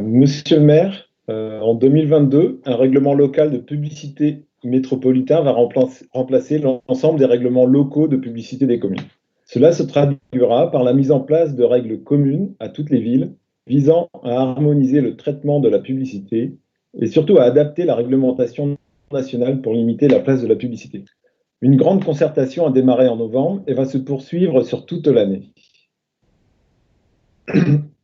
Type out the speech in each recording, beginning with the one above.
Monsieur le maire, en 2022, un règlement local de publicité métropolitain va remplacer l'ensemble des règlements locaux de publicité des communes. Cela se traduira par la mise en place de règles communes à toutes les villes visant à harmoniser le traitement de la publicité et surtout à adapter la réglementation nationale pour limiter la place de la publicité. Une grande concertation a démarré en novembre et va se poursuivre sur toute l'année.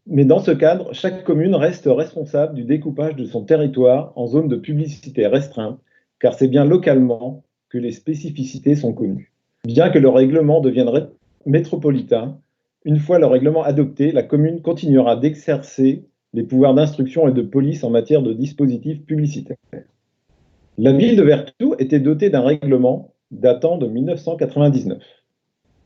Mais dans ce cadre, chaque commune reste responsable du découpage de son territoire en zones de publicité restreinte, car c'est bien localement que les spécificités sont connues. Bien que le règlement devienne métropolitain, une fois le règlement adopté, la commune continuera d'exercer les pouvoirs d'instruction et de police en matière de dispositifs publicitaires. La ville de Vertou était dotée d'un règlement datant de 1999.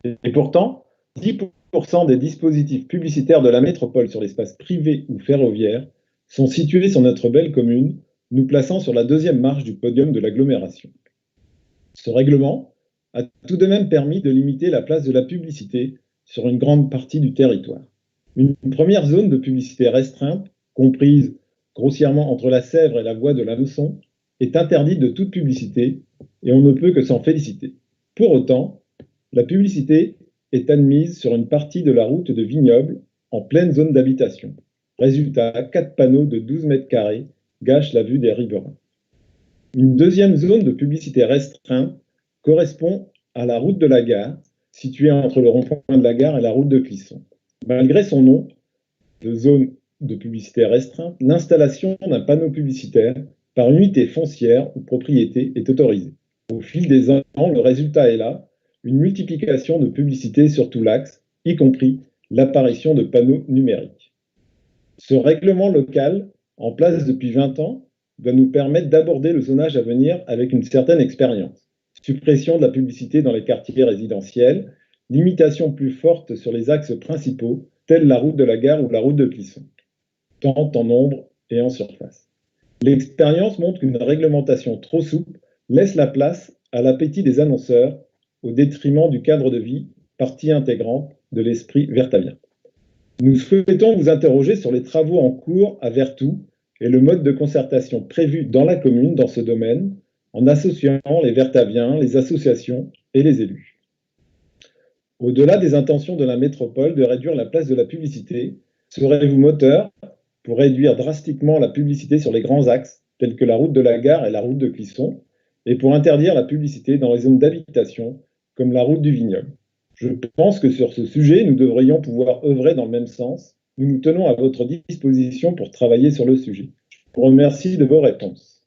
Et pourtant, 10% des dispositifs publicitaires de la métropole sur l'espace privé ou ferroviaire sont situés sur notre belle commune, nous plaçant sur la deuxième marche du podium de l'agglomération. Ce règlement a tout de même permis de limiter la place de la publicité sur une grande partie du territoire. Une première zone de publicité restreinte, comprise grossièrement entre la Sèvre et la voie de la Leçon, est interdite de toute publicité et on ne peut que s'en féliciter. Pour autant, la publicité est admise sur une partie de la route de Vignoble en pleine zone d'habitation. Résultat, 4 panneaux de 12 mètres carrés gâchent la vue des riverains. Une deuxième zone de publicité restreinte correspond à la route de la gare, située entre le rond-point de la gare et la route de Clisson. Malgré son nom de zone de publicité restreinte, l'installation d'un panneau publicitaire par unité foncière ou propriété est autorisée. Au fil des ans, le résultat est là, une multiplication de publicités sur tout l'axe, y compris l'apparition de panneaux numériques. Ce règlement local, en place depuis 20 ans, doit nous permettre d'aborder le zonage à venir avec une certaine expérience. Suppression de la publicité dans les quartiers résidentiels, limitation plus forte sur les axes principaux, tels la route de la gare ou la route de Clisson, tant en nombre et en surface. L'expérience montre qu'une réglementation trop souple laisse la place à l'appétit des annonceurs au détriment du cadre de vie, partie intégrante de l'esprit vertavien. Nous souhaitons vous interroger sur les travaux en cours à Vertou et le mode de concertation prévu dans la commune dans ce domaine, en associant les vertaviens, les associations et les élus. Au-delà des intentions de la métropole de réduire la place de la publicité, serez-vous moteur pour réduire drastiquement la publicité sur les grands axes, tels que la route de la gare et la route de Clisson, et pour interdire la publicité dans les zones d'habitation, comme la route du Vignoble? Je pense que sur ce sujet, nous devrions pouvoir œuvrer dans le même sens. Nous nous tenons à votre disposition pour travailler sur le sujet. Je vous remercie de vos réponses.